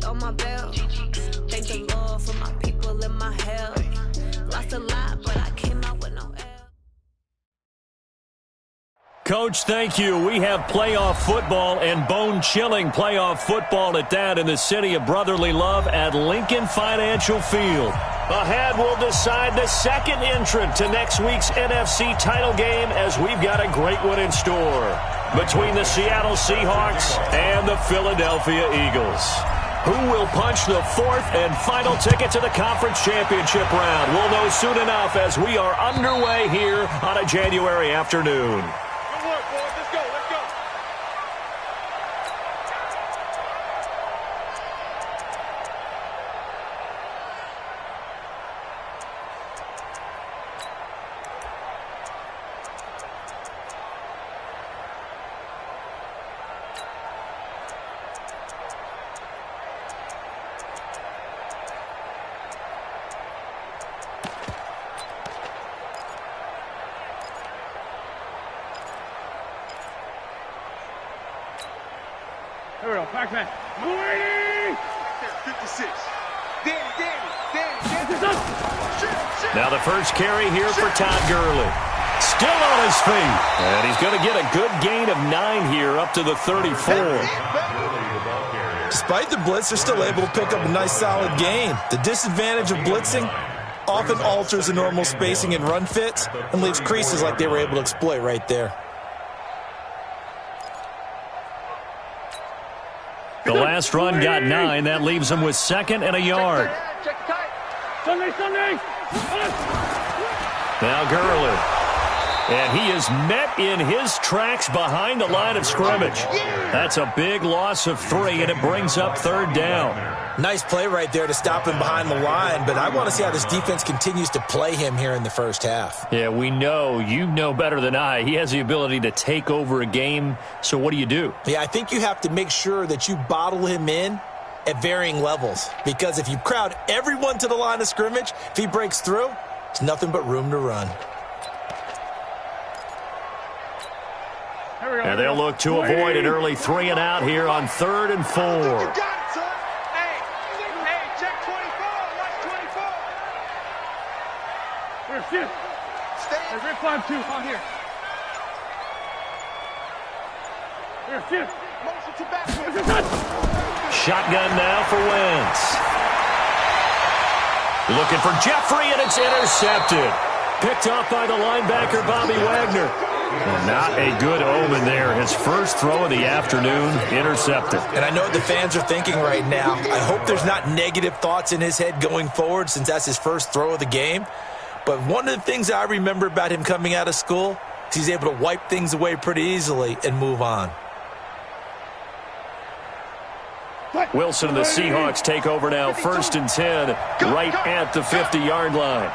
on my belt. Thank the Lord for my people and my health. Lost a lot, but I came out with no L. Coach, thank you. We have playoff football and bone-chilling playoff football at that in the city of brotherly love at Lincoln Financial Field. Ahead, we'll decide the second entrant to next week's NFC title game as we've got a great one in store between the Seattle Seahawks and the Philadelphia Eagles. Who will punch the fourth and final ticket to the conference championship round? We'll know soon enough as we are underway here on a January afternoon. Here we go, back man. 56. Danny. Now the first carry here for Todd Gurley. Still on his feet. And he's going to get a good gain of 9 here up to the 34. Despite the blitz, they're still able to pick up a nice solid gain. The disadvantage of blitzing often alters the normal spacing and run fits and leaves creases like they were able to exploit right there. The last run got 9. That leaves him with 2nd and a yard. Sunday. Now Gurley. And he is met in his tracks behind the line of scrimmage. That's a big loss of 3, and it brings up 3rd down. Nice play right there to stop him behind the line, but I want to see how this defense continues to play him here in the first half. Yeah, we know. You know better than I. He has the ability to take over a game, so what do? Yeah, I think you have to make sure that you bottle him in at varying levels, because if you crowd everyone to the line of scrimmage, if he breaks through, it's nothing but room to run. And they'll look to avoid an early 3 and out here on 3rd and 4. You got it, son. Hey, check 24. Watch 24. Here, shift. There's Rick 5-2 on here. Here, shift. Motion to back. Shotgun now for Wentz. Looking for Jeffrey, and it's intercepted. Picked off by the linebacker, Bobby Wagner. Well, not a good omen there. His first throw of the afternoon, intercepted. And I know what the fans are thinking right now. I hope there's not negative thoughts in his head going forward since that's his first throw of the game. But one of the things I remember about him coming out of school is he's able to wipe things away pretty easily and move on. Wilson and the Seahawks take over now, 1st and 10, right at the 50-yard line.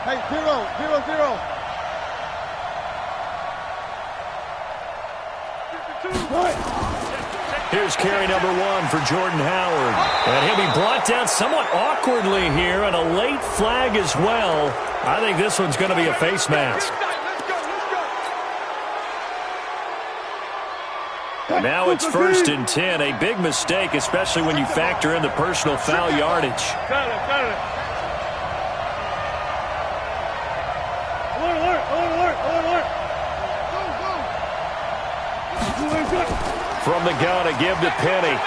Hey, 0-0-0. Here's carry number 1 for Jordan Howard. And he'll be brought down somewhat awkwardly here, and a late flag as well. I think this one's going to be a face mask. Now it's 1st and 10, a big mistake, especially when you factor in the personal foul yardage. Got it. Alert. From the gun, a give to Penny.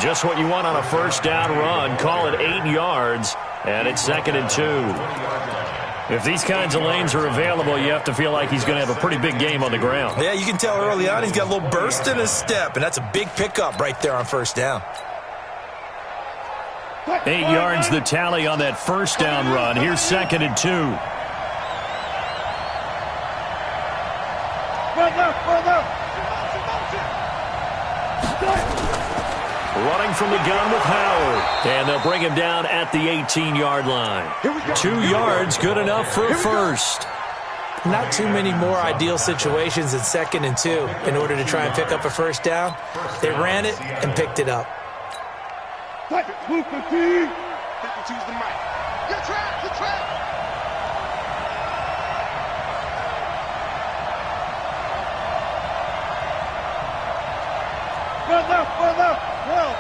Just what you want on a first down run. Call it 8 yards, and it's 2nd and 2. If these kinds of lanes are available, you have to feel like he's going to have a pretty big game on the ground. Yeah, you can tell early on he's got a little burst in his step, and that's a big pickup right there on first down. 8 yards the tally on that first down run. Here's 2nd and 2. Running from the gun with Howard. And they'll bring him down at the 18-yard line. 2 yards, good enough for a first. Not too many more ideal situations than 2nd and 2 in order to try and pick up a first down. They ran it and picked it up. Move the team. Choose the mic. You're trapped.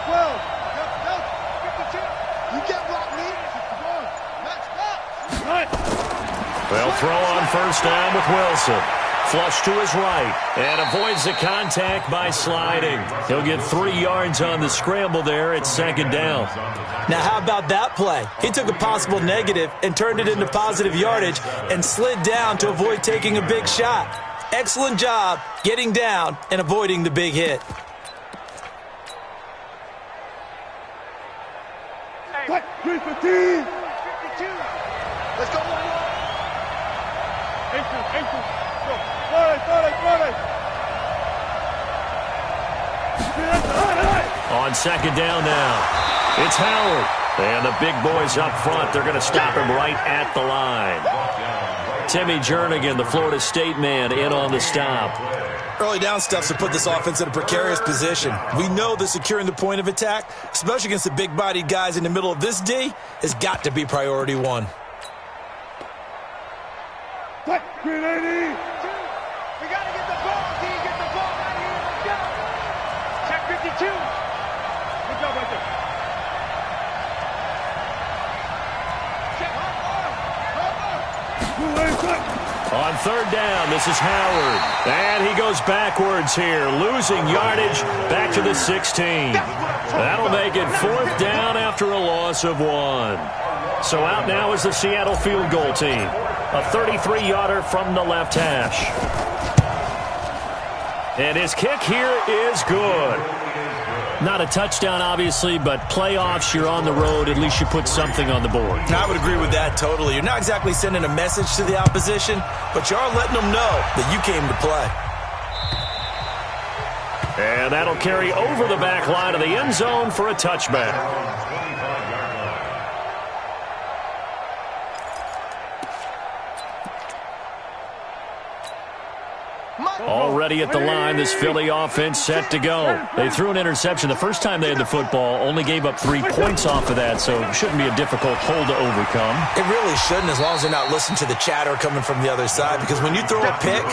12. Yep, 52. You get block me. Come on. Let's go. Right. They'll throw on first down with Wilson. Flush to his right and avoids the contact by sliding. He'll get 3 yards on the scramble there at second down. Now, how about that play? He took a possible negative and turned it into positive yardage and slid down to avoid taking a big shot. Excellent job getting down and avoiding the big hit. Cut. 315. 52. Let's go. Ankle. Go. Forward. On second down now, it's Howard. And the big boys up front, they're going to stop him right at the line. Timmy Jernigan, the Florida State man, in on the stop. Early down stuff to put this offense in a precarious position. We know that securing the point of attack, especially against the big-bodied guys in the middle of this D, has got to be priority one. Green 80. We got to get the ball, D. Get the ball right here. Let's go. Check 52. Good job right there. On third down, this is Howard. And he goes backwards here, losing yardage back to the 16. That'll make it fourth down after a loss of 1. So out now is the Seattle field goal team. A 33-yarder from the left hash. And his kick here is good. Not a touchdown, obviously, but playoffs, you're on the road. At least you put something on the board. I would agree with that totally. You're not exactly sending a message to the opposition, but you are letting them know that you came to play. And that'll carry over the back line of the end zone for a touchback. Already at the line, this Philly offense set to go. They threw an interception the first time they had the football, only gave up 3 points off of that, so it shouldn't be a difficult hole to overcome. It really shouldn't, as long as they're not listening to the chatter coming from the other side, because when you throw a pick,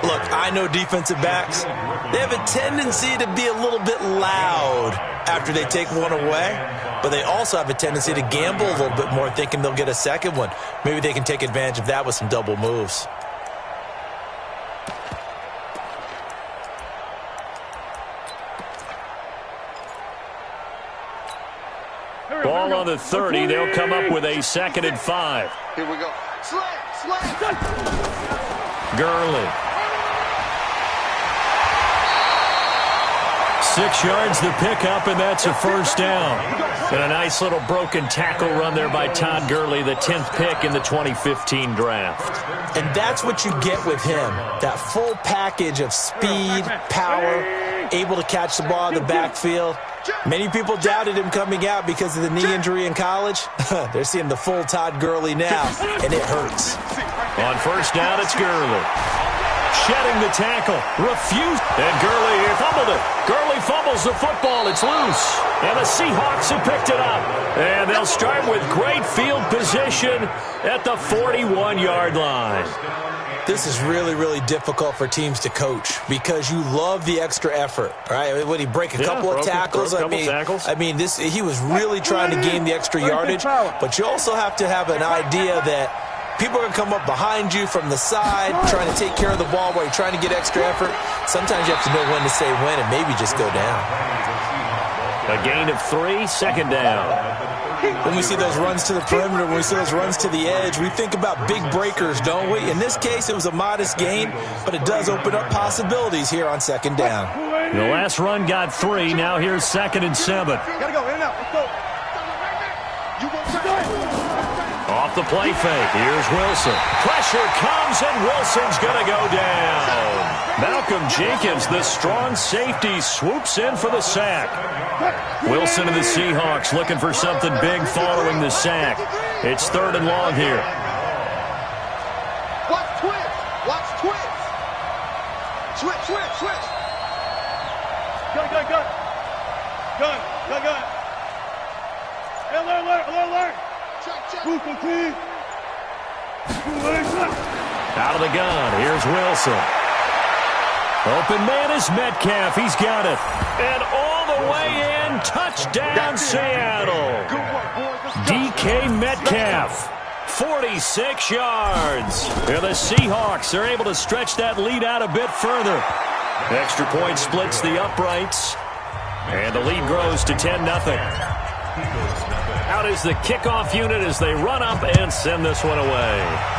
look, I know defensive backs, they have a tendency to be a little bit loud after they take one away, but they also have a tendency to gamble a little bit more, thinking they'll get a second one. Maybe they can take advantage of that with some double moves. Ball on the 30. They'll come up with a 2nd and 5. Here we go. Slant. Gurley. 6 yards the pickup, and that's a first down. And a nice little broken tackle run there by Todd Gurley, the 10th pick in the 2015 draft. And that's what you get with him, that full package of speed, power, able to catch the ball in the backfield. Many people doubted him coming out because of the knee injury in college. They're seeing the full Todd Gurley now, and it hurts. On first down, it's Gurley. Shedding the tackle. Refused. And Gurley fumbled it. Gurley fumbles the football. It's loose. And the Seahawks have picked it up. And they'll start with great field position at the 41-yard line. This is really, really difficult for teams to coach because you love the extra effort, right? When he break a couple of tackles, he was really trying to gain the extra yardage, but you also have to have an idea that people are going to come up behind you from the side, trying to take care of the ball while you're trying to get extra effort. Sometimes you have to know when to say when and maybe just go down. A gain of 3, 2nd down. When we see those runs to the perimeter, when we see those runs to the edge, we think about big breakers, don't we? In this case, it was a modest gain, but it does open up possibilities here on 2nd down. The last run got 3. Now here's 2nd and 7. Gotta go, in and out. Let's go. Off the play fake. Here's Wilson. Pressure comes, and Wilson's going to go down. Malcolm Jenkins, the strong safety, swoops in for the sack. Wilson and the Seahawks looking for something big following the sack. It's 3rd and long here. Watch twist. Watch twist. Switch. Gun. Alert. Check. Out of the gun. Here's Wilson. Open man is Metcalf. He's got it. And all the way in. Touchdown, Seattle. DK Metcalf. 46 yards. And the Seahawks are able to stretch that lead out a bit further. Extra point splits the uprights. And the lead grows to 10-0. Out is the kickoff unit as they run up and send this one away.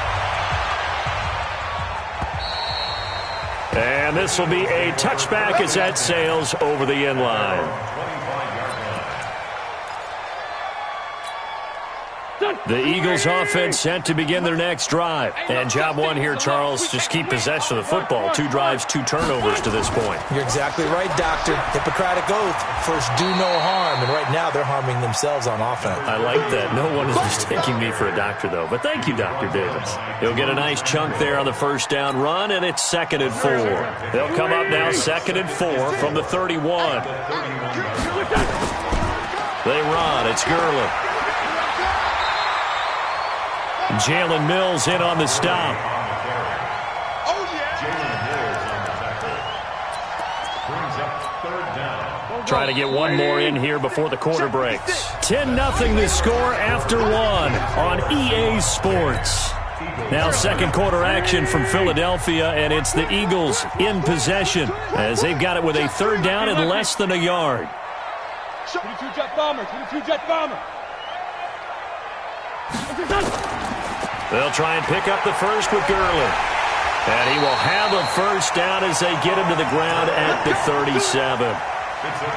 And this will be a touchback as that sails over the end line. The Eagles offense set to begin their next drive. And job one here, Charles, just keep possession of the football. 2 drives, 2 turnovers to this point. You're exactly right, Doctor. Hippocratic oath. First, do no harm. And right now, they're harming themselves on offense. I like that. No one is mistaking me for a doctor, though. But thank you, Dr. Davis. He'll get a nice chunk there on the first down run, and it's 2nd and 4. They'll come up now 2nd and 4 from the 31. They run. It's Gurley. Jalen Mills in on the stop. Try to get one more in here before the quarter breaks. 10-0 the score after 1 on EA Sports. Now second quarter action from Philadelphia, and it's the Eagles in possession as they've got it with a 3rd down and less than a yard. 22 jet bomber, 22 jet bomber. They'll try and pick up the first with Gurley. And he will have a first down as they get him to the ground at the 37.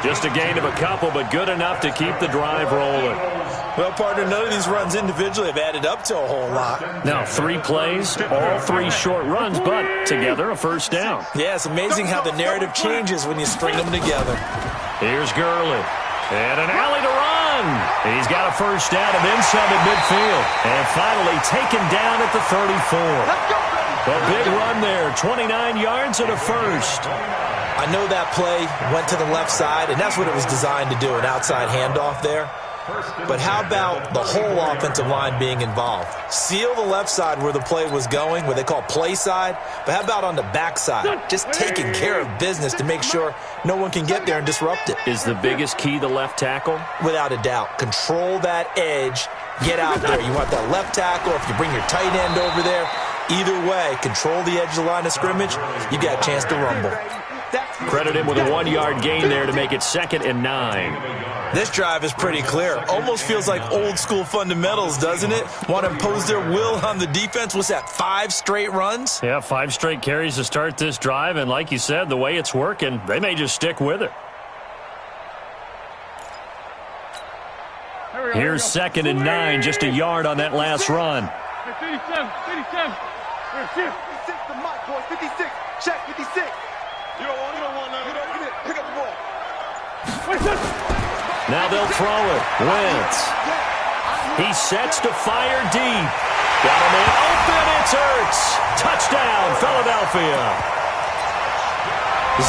Just a gain of a couple, but good enough to keep the drive rolling. Well, partner, none of these runs individually have added up to a whole lot. Now, 3 plays, all 3 short runs, but together a first down. Yeah, it's amazing how the narrative changes when you string them together. Here's Gurley. And an alley to run. He's got a first down and then some at midfield. And finally taken down at the 34. A big run there, 29 yards and a first. I know that play went to the left side, and that's what it was designed to do, an outside handoff there. But how about the whole offensive line being involved? Seal the left side where the play was going, where they call play side. But how about on the back side? Just taking care of business to make sure no one can get there and disrupt it. Is the biggest key the left tackle? Without a doubt. Control that edge. Get out there. You want that left tackle, if you bring your tight end over there. Either way, control the edge of the line of scrimmage. You got a chance to rumble. Credit him with a 1-yard gain there to make it 2nd and 9. This drive is pretty clear. Almost feels like old school fundamentals, doesn't it? Want to impose their will on the defense. What's that, 5 straight runs? Yeah, 5 straight carries to start this drive. And like you said, the way it's working, they may just stick with it. Here's 2nd and 9, just a yard on that last run. 57. 56 to Mike, boy. 56. Check, 56. You don't want none. You don't get it. Pick up the ball. Now they'll throw it. Wentz. He sets to fire deep. Got a man open. It's Ertz. Touchdown, Philadelphia.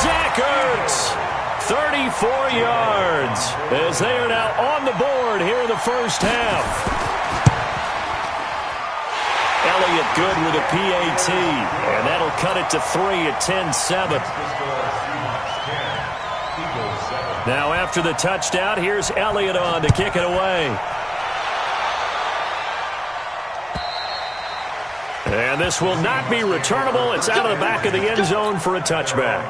Zach Ertz. 34 yards as they are now on the board here in the first half. Elliott good with a PAT, and that'll cut it to 3 at 10-7. Now after the touchdown, here's Elliott on to kick it away. And this will not be returnable. It's out of the back of the end zone for a touchback.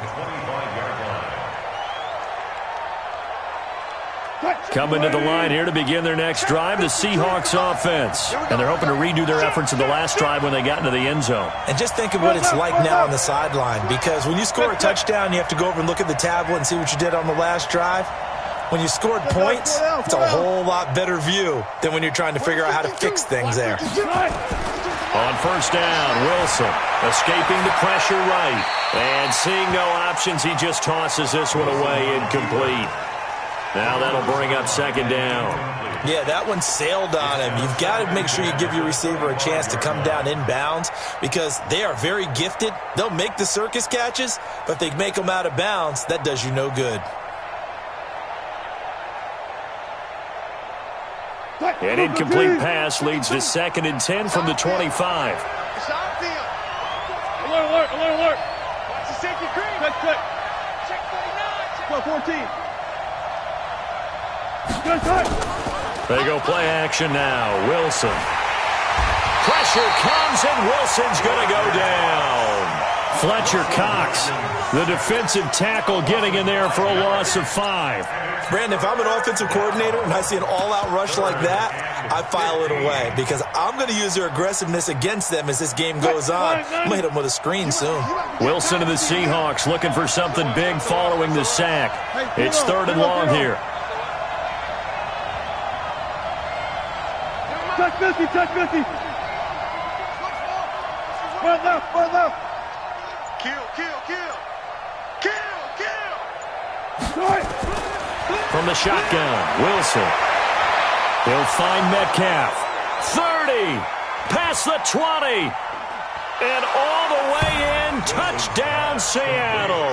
Coming to the line here to begin their next drive, the Seahawks offense. And they're hoping to redo their efforts in the last drive when they got into the end zone. And just think of what it's like now on the sideline, because when you score a touchdown, you have to go over and look at the tablet and see what you did on the last drive. When you scored points, it's a whole lot better view than when you're trying to figure out how to fix things there. On first down, Wilson escaping the pressure right. And seeing no options, he just tosses this one away incomplete. Now that'll bring up 2nd down. Yeah, that one sailed on him. You've got to make sure you give your receiver a chance to come down inbounds because they are very gifted. They'll make the circus catches, but if they make them out of bounds, that does you no good. An incomplete pass leads to 2nd and 10 from the 25. Alert, alert, alert, alert. Watch the safety green. Check. Check 49. 14. Good time. They go play action now. Wilson. Pressure comes, and Wilson's going to go down. Fletcher Cox, the defensive tackle, getting in there for a loss of 5. Brandon, if I'm an offensive coordinator and I see an all-out rush like that, I file it away because I'm going to use their aggressiveness against them as this game goes on. I'm going to hit them with a screen soon. Wilson and the Seahawks looking for something big following the sack. It's 3rd and long here. Touch 50, touch 50. One left, one left. Kill. From the shotgun, Wilson. He'll find Metcalf. 30. Past the 20. And all the way in. Touchdown, Seattle.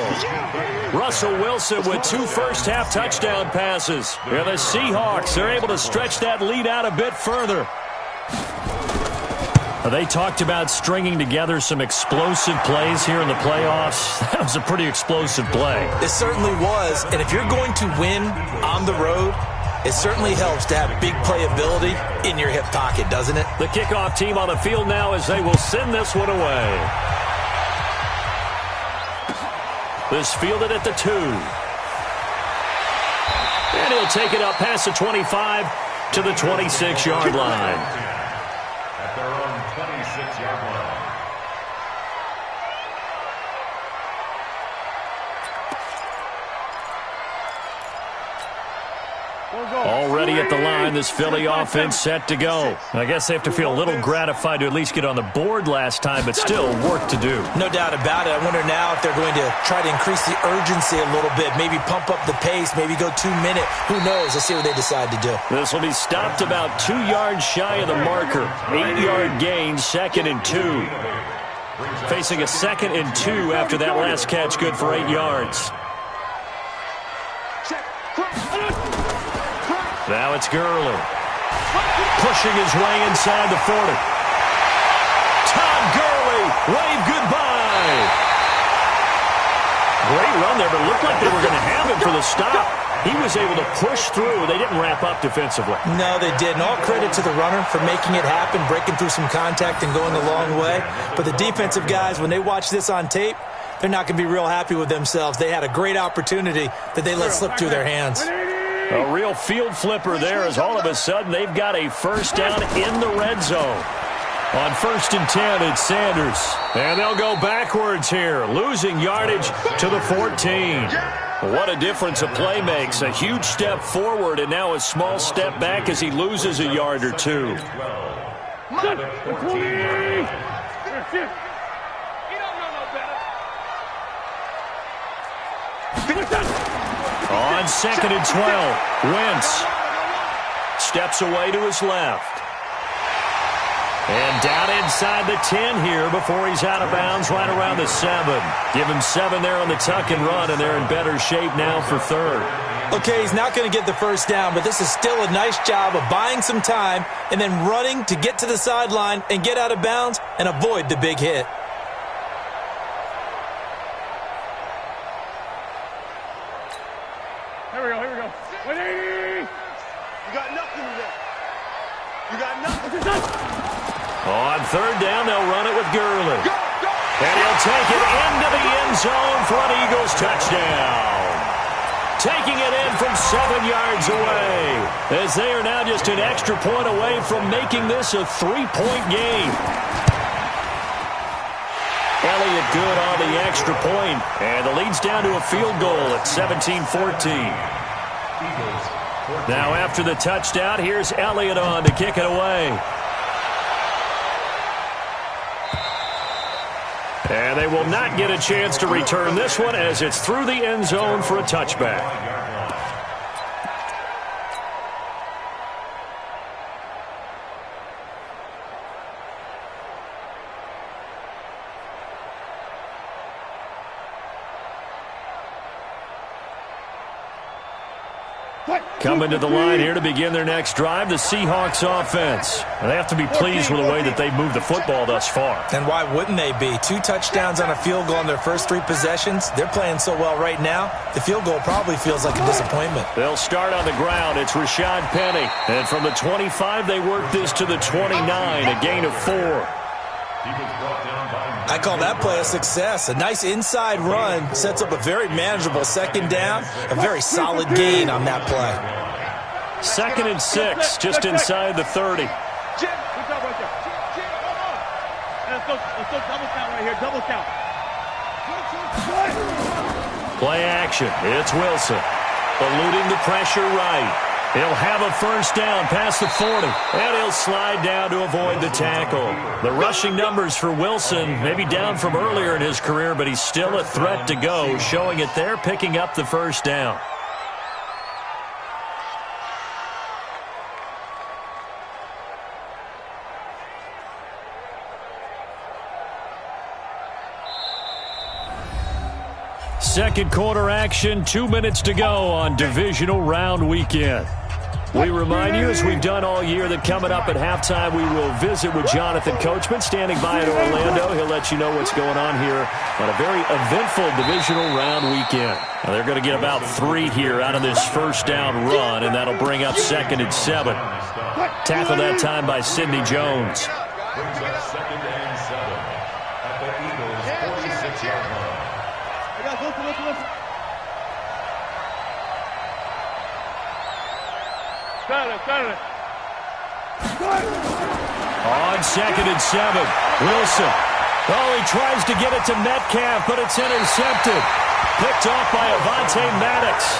Russell Wilson with 2 first-half touchdown passes. And the Seahawks are able to stretch that lead out a bit further. They talked about stringing together some explosive plays here in the playoffs. That was a pretty explosive play. It certainly was. And if you're going to win on the road, it certainly helps to have big playability in your hip pocket, doesn't it? The kickoff team on the field now as they will send this one away. This fielded at the 2. And he'll take it up past the 25 to the 26-yard line. At their own 26-yard line. Already at the line, this Philly offense set to go. I guess they have to feel a little gratified to at least get on the board last time, but still work to do. No doubt about it. I wonder now if they're going to try to increase the urgency a little bit, maybe pump up the pace, maybe go 2-minute. Who knows? Let's see what they decide to do. This will be stopped about 2 yards shy of the marker. 8-yard gain, 2nd and 2. Facing a 2nd and 2 after that last catch, good for 8 yards. Now it's Gurley. Pushing his way inside the 40. Todd Gurley, wave goodbye. Great run there, but it looked like they were going to have him for the stop. He was able to push through. They didn't wrap up defensively. No, they didn't. All credit to the runner for making it happen, breaking through some contact and going a long way. But the defensive guys, when they watch this on tape, they're not going to be real happy with themselves. They had a great opportunity that they let slip through their hands. A real field flipper there as all of a sudden they've got a first down in the red zone. On 1st and 10, it's Sanders. And they'll go backwards here, losing yardage to the 14. What a difference a play makes. A huge step forward and now a small step back as he loses a yard or 2. On 2nd and 12, Wentz steps away to his left. And down inside the 10 here before he's out of bounds right around the 7. Give him 7 there on the tuck and run, and they're in better shape now for 3rd. Okay, he's not going to get the first down, but this is still a nice job of buying some time and then running to get to the sideline and get out of bounds and avoid the big hit. Here we go. 180! You got nothing today. You got nothing. On 3rd down, they'll run it with Gurley. And he'll take it into the end zone for an Eagles touchdown. Taking it in from 7 yards away, as they are now just an extra point away from making this a 3-point game. Elliott good on the extra point, and the lead's down to a field goal at 17-14. Now after the touchdown, here's Elliott on to kick it away. And they will not get a chance to return this one as it's through the end zone for a touchback. Coming to the line here to begin their next drive, the Seahawks offense. And they have to be pleased with the way that they've moved the football thus far. And why wouldn't they be? 2 touchdowns on a field goal in their first 3 possessions. They're playing so well right now, the field goal probably feels like a disappointment. They'll start on the ground. It's Rashad Penny. And from the 25, they work this to the 29, a gain of 4. I call that play a success. A nice inside run sets up a very manageable second down, a very solid gain on that play. 2nd and 6, just inside the 30. Jim, good job right there. Jim, hold on. Let's go double count right here, double count. Play action. It's Wilson. Eluding the pressure right. He'll have a first down past the 40. And he'll slide down to avoid the tackle. The rushing numbers for Wilson maybe down from earlier in his career, but he's still a threat to go, showing it there, picking up the first down. Second quarter action, 2 minutes to go on divisional round weekend. We remind you, as we've done all year, that coming up at halftime, we will visit with Jonathan Coachman, standing by in Orlando. He'll let you know what's going on here on a very eventful divisional round weekend. Now, they're going to get about 3 here out of this first down run, and that'll bring up 2nd and 7. Tackle that time by Sidney Jones. Brings up 2nd and 7 at the Eagles' 46-yard line. Listen. Start it. On 2nd and 7, Wilson. Oh, he tries to get it to Metcalf, but it's intercepted. Picked off by Avonte Maddox.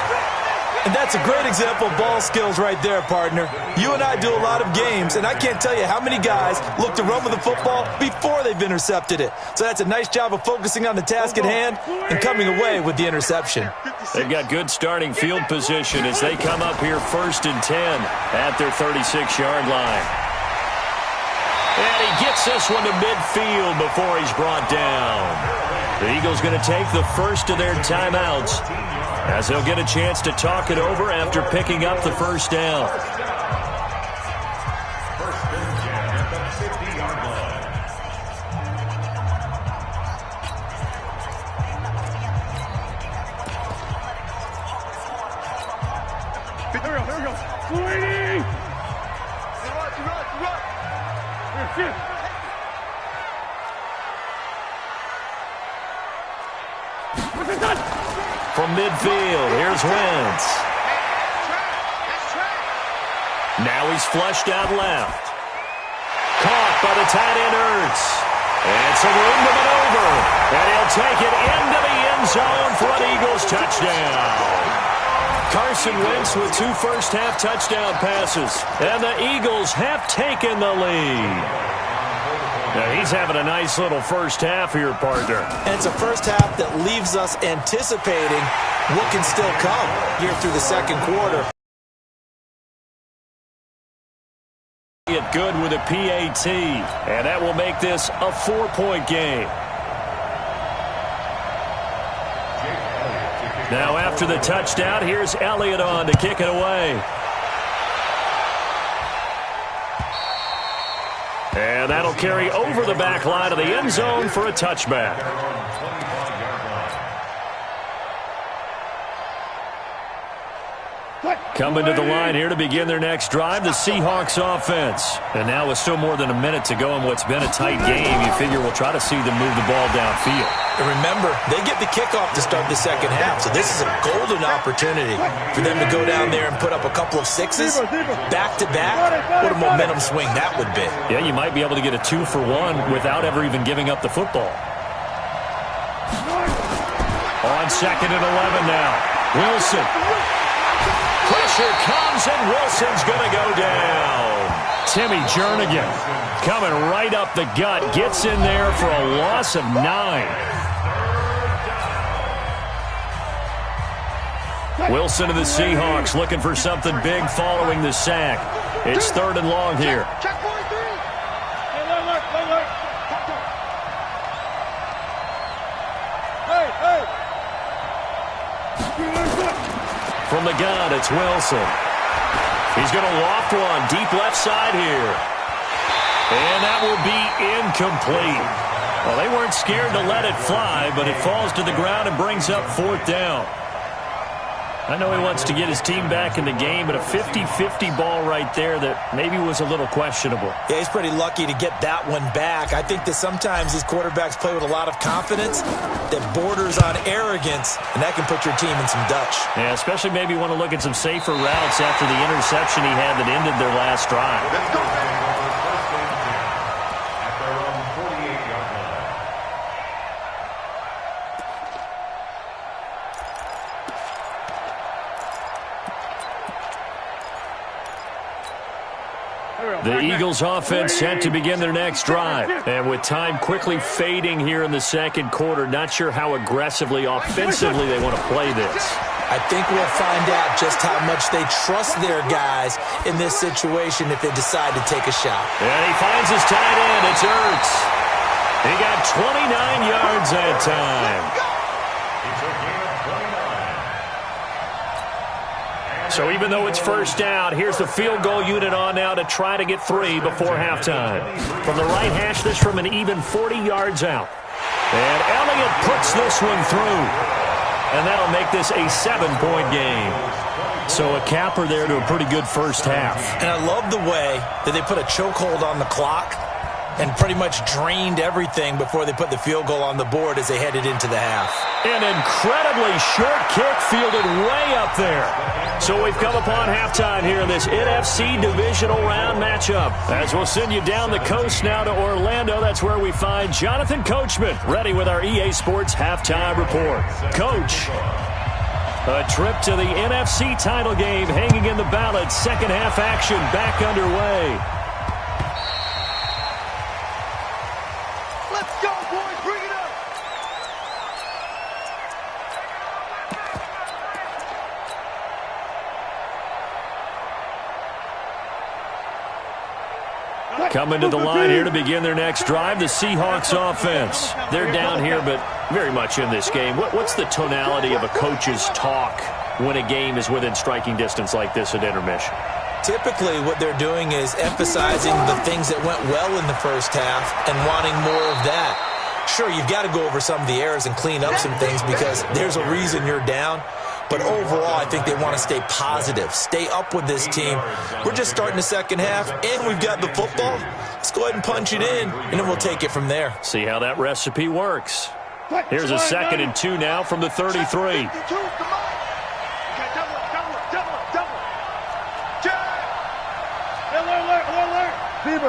And that's a great example of ball skills right there, partner. You and I do a lot of games, and I can't tell you how many guys look to run with the football before they've intercepted it. So that's a nice job of focusing on the task at hand and coming away with the interception. They've got good starting field position as they come up here 1st and 10 at their 36-yard line. And he gets this one to midfield before he's brought down. The Eagles going to take the first of their timeouts, as they'll get a chance to talk it over after picking up the first down. First and 10 at the 50-yard line. Here we go. 280! Run. Here, shoot. From midfield, here's Wentz. Now he's flushed out left. Caught by the tight end Ertz. And some room to maneuver. And he'll take it into the end zone for an Eagles touchdown. Carson Wentz with 2 first-half touchdown passes. And the Eagles have taken the lead. Now he's having a nice little first half here, partner. And it's a first half that leaves us anticipating what can still come here through the second quarter. It good with a PAT, and that will make this a 4-point game. Now after the touchdown, here's Elliott on to kick it away. And that'll carry over the back line of the end zone for a touchback. Coming to the line here to begin their next drive, the Seahawks offense. And now with still more than a minute to go in what's been a tight game, you figure we'll try to see them move the ball downfield. And remember, they get the kickoff to start the second half, so this is a golden opportunity for them to go down there and put up a couple of sixes back-to-back. What a momentum swing that would be. Yeah, you might be able to get a 2-for-1 without ever even giving up the football. On 2nd and 11 now, Wilson. Pressure comes, and Wilson's going to go down. Timmy Jernigan coming right up the gut, gets in there for a loss of 9. Wilson and the Seahawks looking for something big following the sack. It's 3rd and long here. Check 43. Hey. from the gun, it's Wilson. He's going to loft one deep left side here. And that will be incomplete. Well, they weren't scared to let it fly, but it falls to the ground and brings up 4th down. I know he wants to get his team back in the game, but a 50-50 ball right there that maybe was a little questionable. Yeah, he's pretty lucky to get that one back. I think that sometimes these quarterbacks play with a lot of confidence that borders on arrogance, and that can put your team in some Dutch. Yeah, especially maybe want to look at some safer routes after the interception he had that ended their last drive. Let's go, man. At their own 48-yard line. The Eagles offense set to begin their next drive. And with time quickly fading here in the second quarter, not sure how aggressively, offensively they want to play this. I think we'll find out just how much they trust their guys in this situation if they decide to take a shot. And he finds his tight end. It's Ertz. He got 29 yards that time. It's a gain of 29. So even though it's first down, here's the field goal unit on now to try to get 3 before halftime. From the right hash, this from an even 40 yards out. And Elliott puts this one through. And that'll make this a 7-point game. So a capper there to a pretty good first half. And I love the way that they put a chokehold on the clock and pretty much drained everything before they put the field goal on the board as they headed into the half. An incredibly short kick fielded way up there. So we've come upon halftime here in this NFC divisional round matchup. As we'll send you down the coast now to Orlando, that's where we find Jonathan Coachman, ready with our EA Sports halftime report. Coach, a trip to the NFC title game hanging in the balance. Second half action back underway. Let's go, boys. Bring it up. Coming to the line here to begin their next drive, the Seahawks offense. They're down here, but very much in this game. What's the tonality of a coach's talk when a game is within striking distance like this at intermission? Typically, what they're doing is emphasizing the things that went well in the first half and wanting more of that. Sure, you've got to go over some of the errors and clean up some things because there's a reason you're down. But overall, I think they want to stay positive, stay up with this team. We're just starting the second half, and we've got the football. Let's go ahead and punch it in, and then we'll take it from there. See how that recipe works. Here's a 2nd and 2 now from the 33.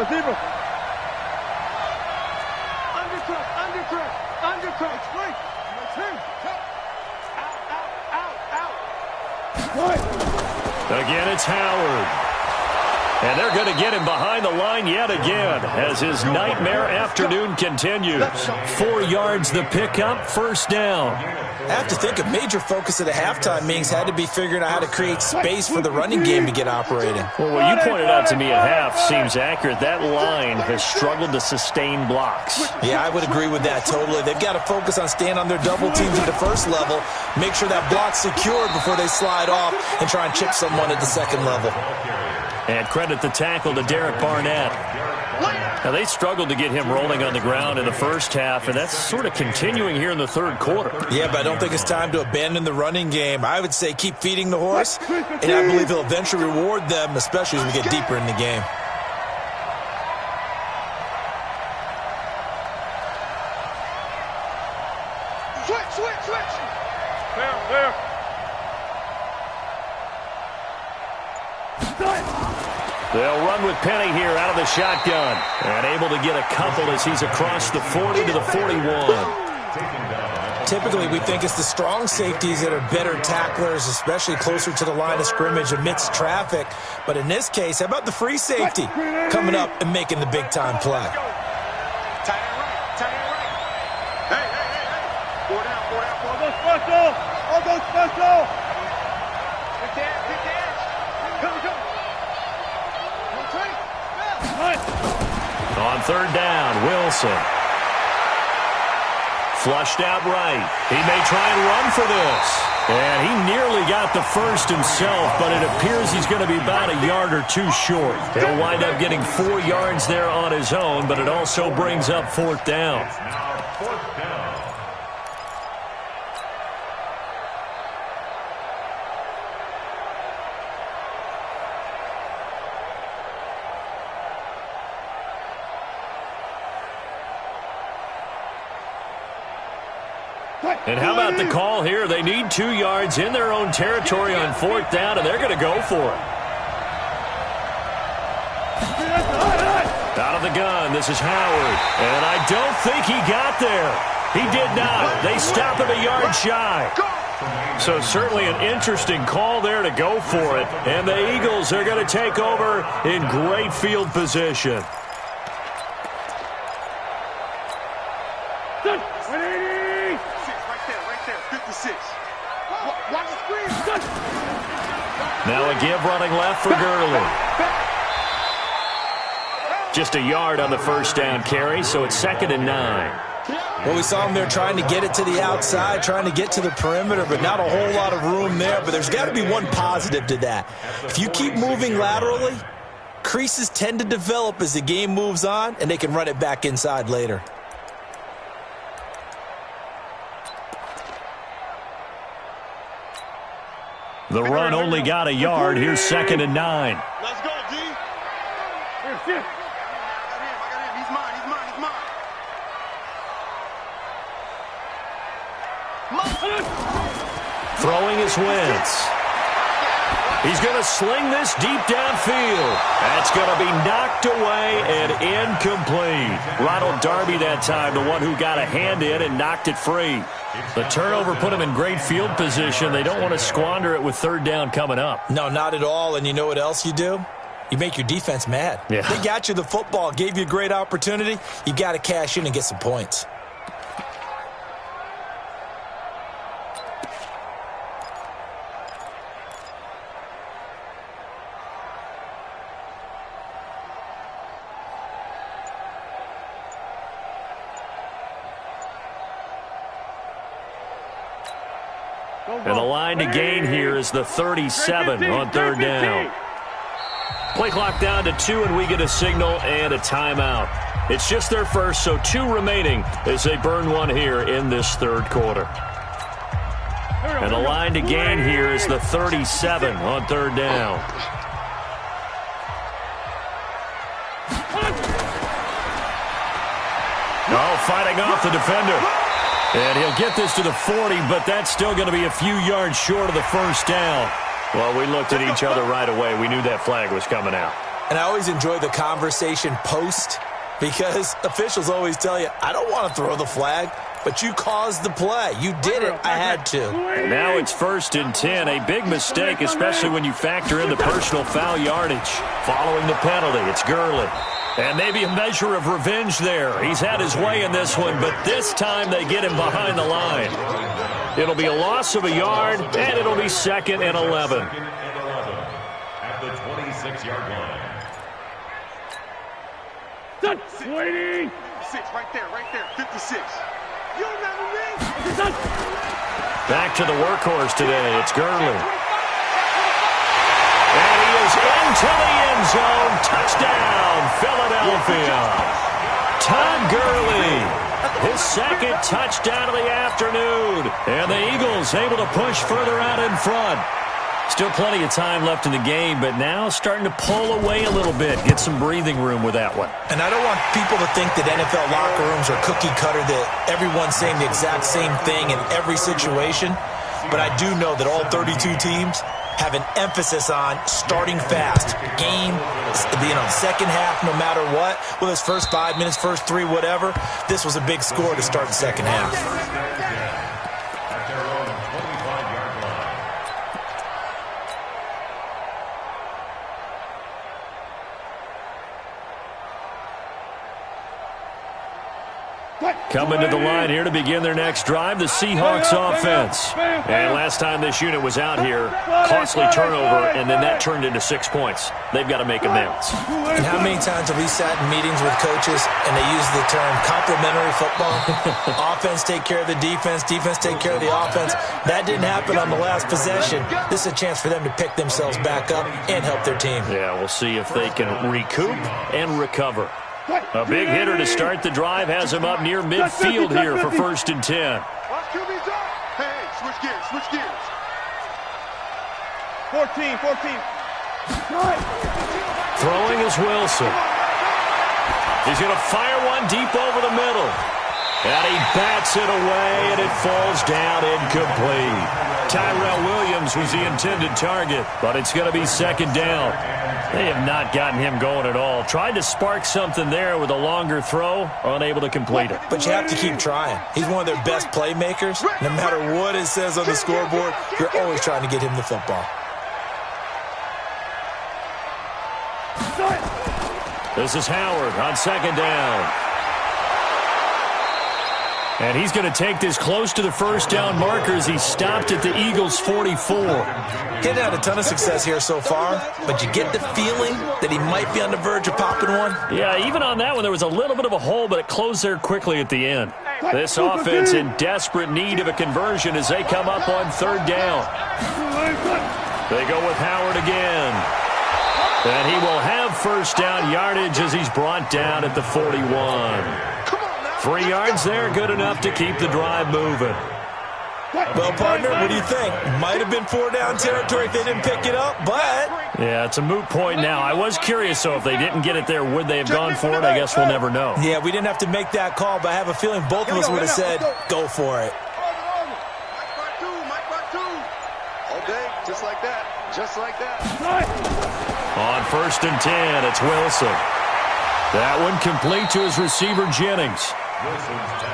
Zebra. Undercut. Straight. Out. Again, it's Howard. And they're going to get him behind the line yet again as his nightmare afternoon continues. 4 yards the pickup, first down. I have to think a major focus of the halftime meetings had to be figuring out how to create space for the running game to get operating. Well, what you pointed out to me at half seems accurate. That line has struggled to sustain blocks. Yeah, I would agree with that totally. They've got to focus on staying on their double teams at the first level, make sure that block's secured before they slide off and try and chip someone at the second level. And credit the tackle to Derek Barnett. Now, they struggled to get him rolling on the ground in the first half, and that's sort of continuing here in the third quarter. Yeah, but I don't think it's time to abandon the running game. I would say keep feeding the horse, and I believe he'll eventually reward them, especially as we get deeper in the game. Switch. Clear. They'll run with Penny here out of the shotgun. And able to get a couple as he's across the 40 to the 41. Typically, we think it's the strong safeties that are better tacklers, especially closer to the line of scrimmage amidst traffic. But in this case, how about the free safety coming up and making the big-time play? Tight end right. Hey. Four down. All go special. Good catch. Come. On third down, Wilson. Flushed out right. He may try and run for this. And he nearly got the first himself, but it appears he's going to be about a yard or two short. He'll wind up getting 4 yards there on his own, but it also brings up 4th down. Now 4th down. And how about the call here? They need 2 yards in their own territory on 4th down, and they're going to go for it. Out of the gun, this is Howard. And I don't think he got there. He did not. They stop him a yard shy. So certainly an interesting call there to go for it. And the Eagles are going to take over in great field position. Now a give running left for Gurley. Just a yard on the first down carry, so it's 2nd and 9. Well, we saw him there trying to get it to the outside, trying to get to the perimeter, but not a whole lot of room there. But there's got to be one positive to that. If you keep moving laterally, creases tend to develop as the game moves on, and they can run it back inside later. The run only got a yard. Here's 2nd and 9. Let's go, D. I got him. He's mine. Throwing his Wentz. He's going to sling this deep downfield. That's going to be knocked away and incomplete. Ronald Darby that time, the one who got a hand in and knocked it free. The turnover put him in great field position. They don't want to squander it with 3rd down coming up. No, not at all. And you know what else you do? You make your defense mad. Yeah. They got you the football, gave you a great opportunity. You got to cash in and get some points. And the line to gain here is the 37 on 3rd down. Play clock down to 2, and we get a signal and a timeout. It's just their first, so 2 remaining as they burn one here in this 3rd quarter. And the line to gain here is the 37 on 3rd down. Oh, fighting off the defender. And he'll get this to the 40, but that's still going to be a few yards short of the first down. Well, we looked at each other right away. We knew that flag was coming out. And I always enjoy the conversation post because officials always tell you, I don't want to throw the flag, but you caused the play. You did it. I had to. And now it's 1st and 10. A big mistake, especially when you factor in the personal foul yardage. Following the penalty, it's Gurley. And maybe a measure of revenge there. He's had his way in this one, but this time they get him behind the line. It'll be a loss of a yard, and it'll be 2nd and 11. At the 26-yard line. Waiting. 6, right there. 56. You remember me? Back to the workhorse today. It's Gurley. And he is into the end zone. Touchdown, Philadelphia. Todd Gurley, his 2nd touchdown of the afternoon. And the Eagles able to push further out in front. Still plenty of time left in the game, but now starting to pull away a little bit. Get some breathing room with that one. And I don't want people to think that NFL locker rooms are cookie cutter, that everyone's saying the exact same thing in every situation. But I do know that all 32 teams have an emphasis on starting fast. Game, second half, no matter what. Whether it's first 5 minutes, first 3, whatever. This was a big score to start the second half. At their own 25-yard line. Coming to the line here to begin their next drive, the Seahawks offense. And last time this unit was out here, costly turnover, and then that turned into 6 points. They've got to make amends. And how many times have we sat in meetings with coaches and they use the term complementary football? Offense take care of the defense, defense take care of the offense. That didn't happen on the last possession. This is a chance for them to pick themselves back up and help their team. Yeah, we'll see if they can recoup and recover. A big hitter to start the drive has him up near midfield here for 1st and 10. Hey, switch gears. 14. Throwing is Wilson. He's going to fire one deep over the middle. And he bats it away, and it falls down incomplete. Tyrell Williams was the intended target, but it's going to be 2nd down. They have not gotten him going at all. Tried to spark something there with a longer throw, unable to complete it. But you have to keep trying. He's one of their best playmakers. No matter what it says on the scoreboard, you're always trying to get him the football. This is Howard on 2nd down. And he's going to take this close to the 1st down markers. He stopped at the Eagles' 44. He's had a ton of success here so far, but you get the feeling that he might be on the verge of popping one. Yeah, even on that one, there was a little bit of a hole, but it closed there quickly at the end. This offense in desperate need of a conversion as they come up on 3rd down. They go with Howard again. And he will have 1st down yardage as he's brought down at the 41. 3 yards there, good enough to keep the drive moving. Well, partner, what do you think? Might have been 4-down territory if they didn't pick it up, but... Yeah, it's a moot point now. I was curious, though, if they didn't get it there, would they have gone for it? I guess we'll never know. Yeah, we didn't have to make that call, but I have a feeling both of us would have said, go for it. All day, just like that. On 1st and 10, it's Wilson. That one complete to his receiver, Jennings.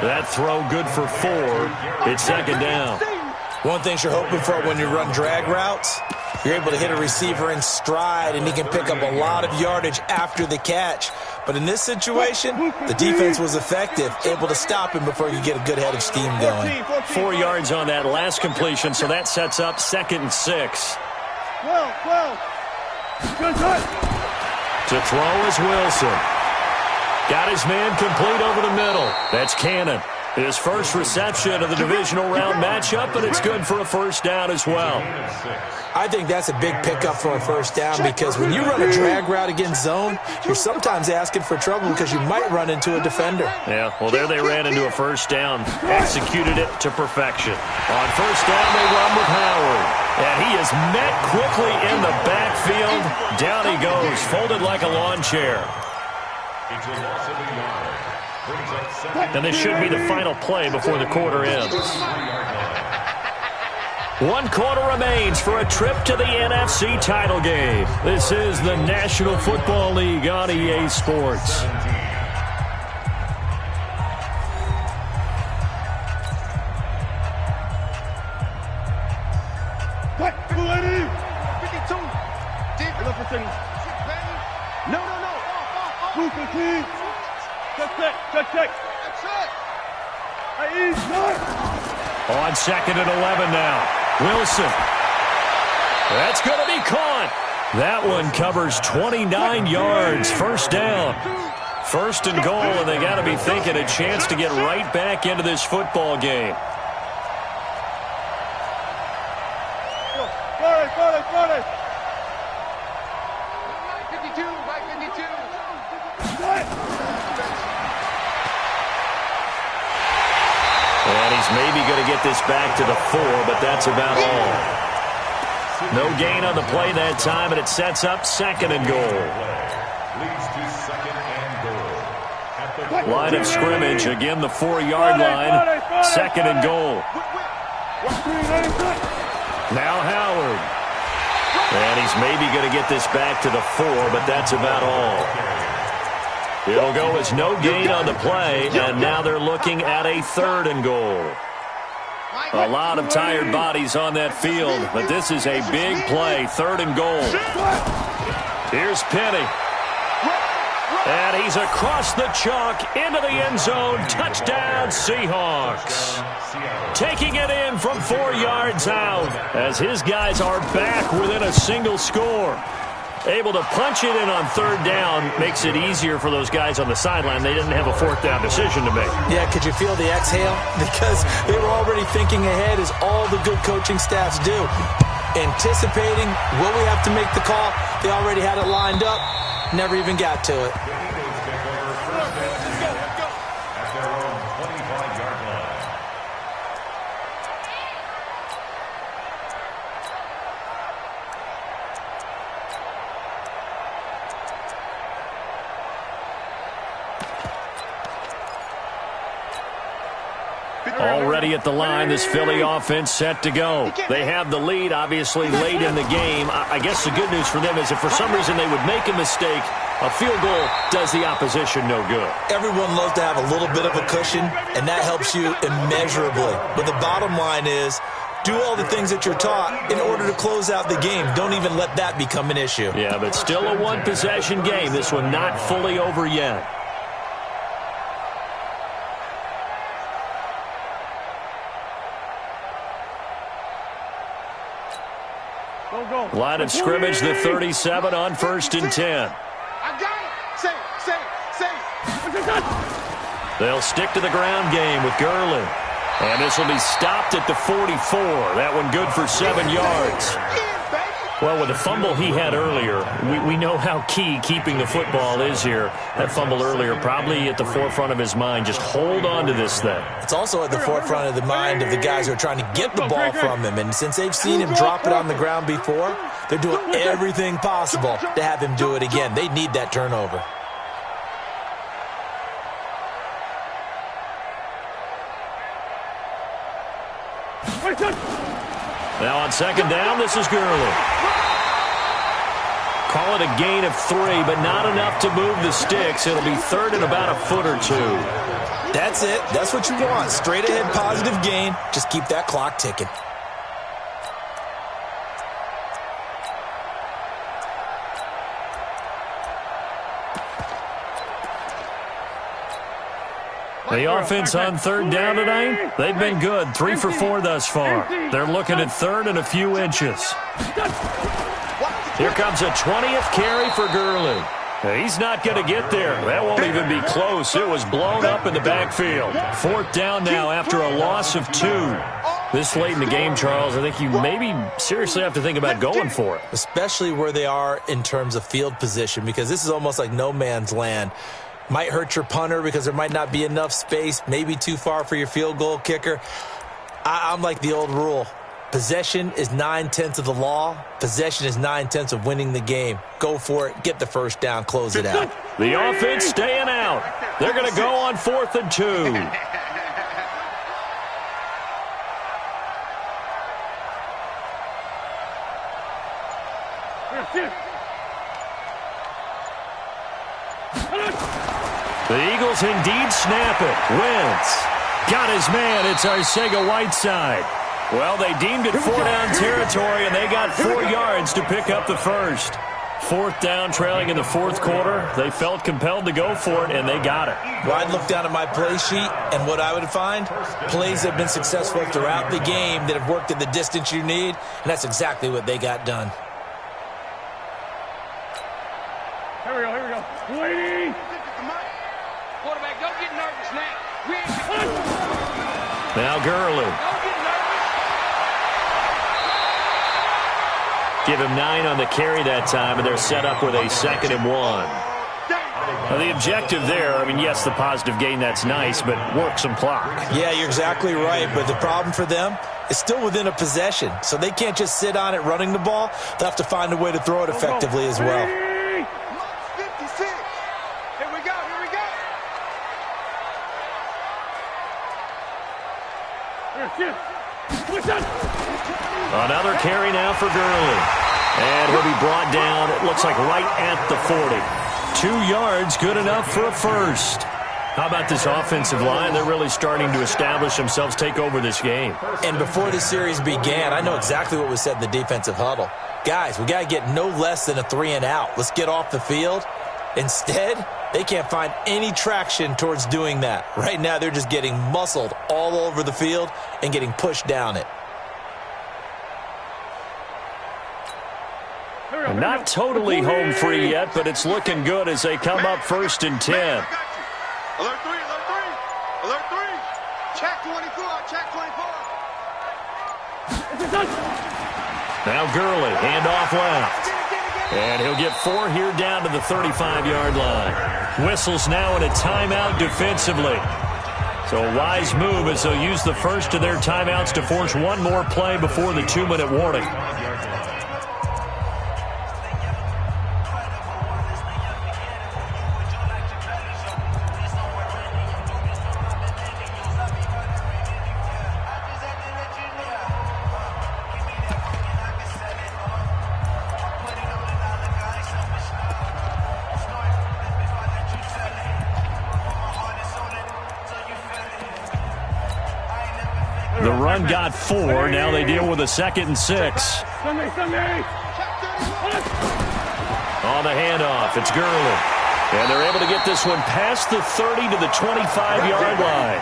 That throw good for 4. It's 2nd down. One thing you're hoping for when you run drag routes, you're able to hit a receiver in stride, and he can pick up a lot of yardage after the catch. But in this situation, the defense was effective, able to stop him before you get a good head of steam going. 4 yards on that last completion, so that sets up 2nd and 6. To throw is Wilson. Got his man complete over the middle. That's Cannon. His first reception of the divisional round matchup, but it's good for a 1st down as well. I think that's a big pickup for a 1st down because when you run a drag route against zone, you're sometimes asking for trouble because you might run into a defender. Yeah, well, there they ran into a 1st down. Executed it to perfection. On 1st down, they run with Howard. And he is met quickly in the backfield. Down he goes, folded like a lawn chair. And this should be the final play before the quarter ends. 1 quarter remains for a trip to the NFC title game. This is the National Football League on EA Sports. On 2nd and 11 now. Wilson. That's going to be caught. That one covers 29 yards. 1st down. 1st and goal, and they got to be thinking a chance to get right back into this football game. And he's maybe going to get this back to the 4, but that's about all. No gain on the play that time, and it sets up 2nd and goal. Line of scrimmage, again the 4-yard line. 2nd and goal. Now Howard. And he's maybe going to get this back to the 4, but that's about all. It'll go as no gain on the play, and now they're looking at a 3rd and goal. A lot of tired bodies on that field, but this is a big play. 3rd and goal. Here's Penny. And he's across the chalk into the end zone. Touchdown, Seahawks. Taking it in from 4 yards out as his guys are back within a single score. Able to punch it in on 3rd down makes it easier for those guys on the sideline. They didn't have a 4th down decision to make. Yeah, could you feel the exhale? Because they were already thinking ahead, as all the good coaching staffs do. Anticipating, will we have to make the call? They already had it lined up. Never even got to it. Already at the line, this Philly offense set to go. They have the lead, obviously, late in the game. I guess the good news for them is if for some reason they would make a mistake, a field goal does the opposition no good. Everyone loves to have a little bit of a cushion, and that helps you immeasurably. But the bottom line is, do all the things that you're taught in order to close out the game. Don't even let that become an issue. Yeah, but still a one-possession game. This one not fully over yet. Line of scrimmage, the 37 on 1st and 10. I got it. Say it. They'll stick to the ground game with Gurley. And this will be stopped at the 44. That one good for 7 yards. Well, with the fumble he had earlier, we know how key keeping the football is here. That fumble earlier probably at the forefront of his mind. Just hold on to this thing. It's also at the forefront of the mind of the guys who are trying to get the ball from him. And since they've seen him drop it on the ground before, they're doing everything possible to have him do it again. They need that turnover. Now on 2nd down, this is Gurley. Call it a gain of 3, but not enough to move the sticks. It'll be 3rd and about a foot or 2. That's it. That's what you want. Straight ahead positive gain. Just keep that clock ticking. The offense on 3rd down tonight, they've been good. 3 for 4 thus far. They're looking at 3rd and a few inches. Here comes a 20th carry for Gurley. He's not going to get there. That won't even be close. It was blown up in the backfield. 4th down now after a loss of 2. This late in the game, Charles, I think you maybe seriously have to think about going for it. Especially where they are in terms of field position, because this is almost like no man's land. Might hurt your punter because there might not be enough space, maybe too far for your field goal kicker. I'm like the old rule. Possession is 9/10 of the law. Possession is 9/10 of winning the game. Go for it. Get the 1st down. Close it out. The offense staying out. They're going to go on 4th and 2. The Eagles indeed snap it. Wentz got his man. It's Arcega-Whiteside. Well, they deemed it 4-down territory, and they got 4 yards to pick up the 1st. 4th down, trailing in the 4th quarter. They felt compelled to go for it, and they got it. Well, I'd look down at my play sheet, and what I would find, plays that have been successful throughout the game that have worked at the distance you need, and that's exactly what they got done. Here we go. Waiting. Quarterback, don't get nervous now. Now Gurley. Don't get nervous. Give him 9 on the carry that time, and they're set up with a 2nd and 1. Now, the objective there, I mean, yes, the positive gain, that's nice, but work some clock. Yeah, you're exactly right, but the problem for them is still within a possession, so they can't just sit on it running the ball. They'll have to find a way to throw it effectively as well. 56. Here we go. Another carry now for Gurley. And he'll be brought down, it looks like right at the 40. 2 yards, good enough for a 1st. How about this offensive line? They're really starting to establish themselves, take over this game. And before the series began, I know exactly what was said in the defensive huddle. Guys, we got to get no less than a 3 and out. Let's get off the field. Instead, They can't find any traction towards doing that. Right now, they're just getting muscled all over the field and getting pushed down it. And not totally home free yet, but it's looking good as they come up 1st and 10. Alert 3, alert 3, alert 3. Check 24, check 24. Now Gurley, handoff left. And he'll get 4 here down to the 35-yard line. Whistles now in a timeout defensively. So a wise move as they'll use the first of their timeouts to force one more play before the 2-minute warning. The run got 4. Now they deal with a 2nd and 6. On the handoff, it's Gurley. And they're able to get this one past the 30 to the 25-yard line.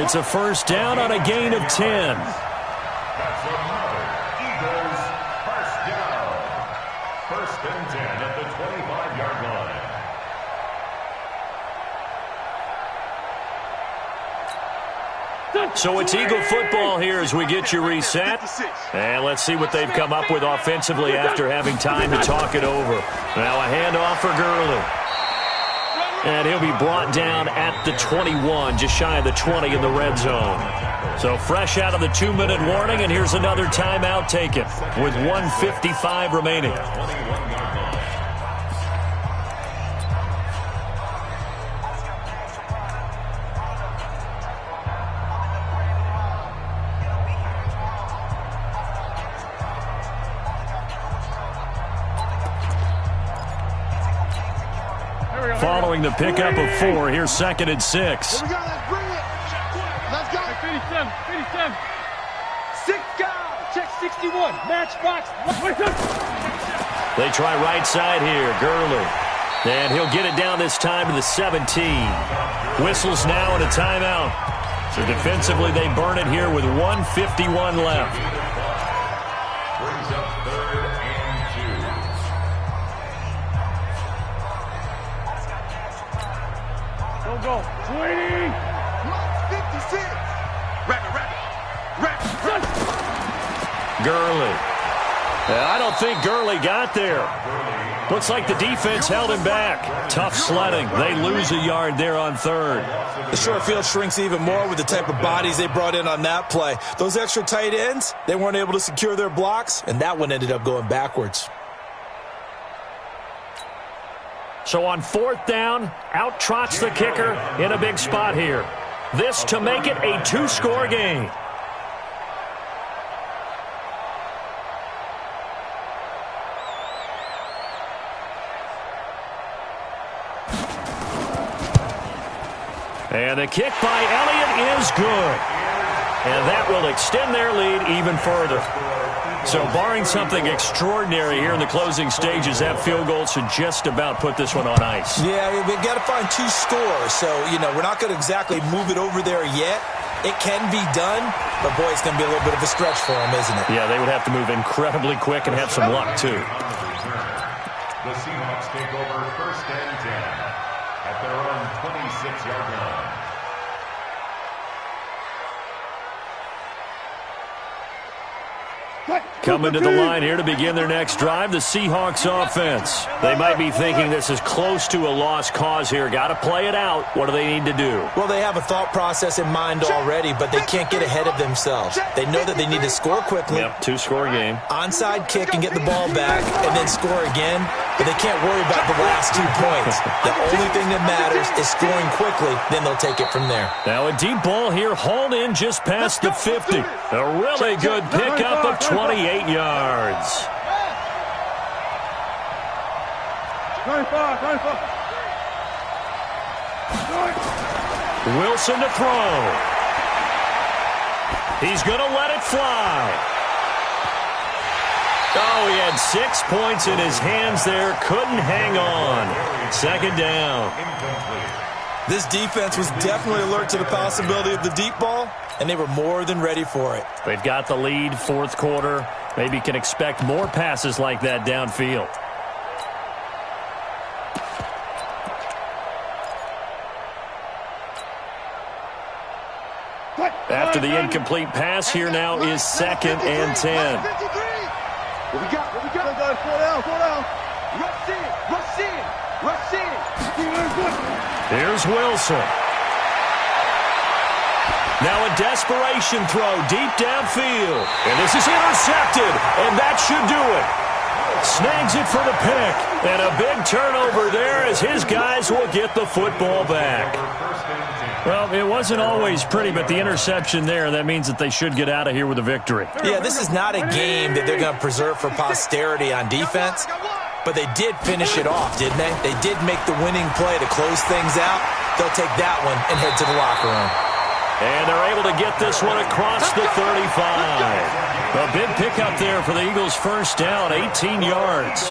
It's a first down on a gain of 10. That's another Eagles first down. 1st and 10 at the 25-yard line. So it's Eagle football here as we get you reset. And let's see what they've come up with offensively after having time to talk it over. Now a handoff for Gurley. And he'll be brought down at the 21, just shy of the 20 in the red zone. So fresh out of the 2-minute warning, and here's another timeout taken with 1:55 remaining. Following the pickup of 4, here's 2nd and 6. Here we go, let's bring it. Let's go. 57. 6 guys. Check 61. Matchbox. They try right side here, Gurley. And he'll get it down this time to the 17. Whistles now in a timeout. So defensively they burn it here with 1:51 left. Brings up 3rd and 2. Go. 20. 56. Rapid. Gurley. I don't think Gurley got there. Looks like the defense held him back. Tough sledding. They lose a yard there on 3rd. The short field shrinks even more with the type of bodies they brought in on that play. Those extra tight ends, they weren't able to secure their blocks, and that one ended up going backwards. So on 4th down, out trots the kicker in a big spot here. This to make it a 2-score game. And the kick by Elliott is good. And that will extend their lead even further. So barring something extraordinary here in the closing stages, that field goal should just about put this one on ice. Yeah, we've got to find 2 scores. So, we're not going to exactly move it over there yet. It can be done, but, boy, it's going to be a little bit of a stretch for them, isn't it? Yeah, they would have to move incredibly quick and have some luck, too. The Seahawks take over 1st and 10 at their own 26-yard line. Coming to the line here to begin their next drive, the Seahawks offense. They might be thinking this is close to a lost cause here. Got to play it out. What do they need to do? Well, they have a thought process in mind already, but they can't get ahead of themselves. They know that they need to score quickly. Yep, 2-score game. Onside kick and get the ball back and then score again, but they can't worry about the last 2 points. The only thing that matters is scoring quickly, then they'll take it from there. Now a deep ball here, hauled in just past the 50. A really good pickup of 28 yards. 25. Wilson to throw. He's going to let it fly. Oh, he had 6 points in his hands there. Couldn't hang on. Second down. This defense was definitely alert to the possibility of the deep ball, and they were more than ready for it. They've got the lead, fourth quarter. Maybe can expect more passes like that downfield. After the incomplete pass, here now is 2nd and 10. What we got? What we got? Go down. Rush in. Here's Wilson. Now a desperation throw deep downfield. And this is intercepted, and that should do it. Snags it for the pick. And a big turnover there as his guys will get the football back. Well, it wasn't always pretty, but the interception there, that means that they should get out of here with a victory. Yeah, this is not a game that they're going to preserve for posterity on defense, but they did finish it off, didn't they? They did make the winning play to close things out. They'll take that one and head to the locker room. And they're able to get this one across the 35. A big pickup there for the Eagles' first down, 18 yards.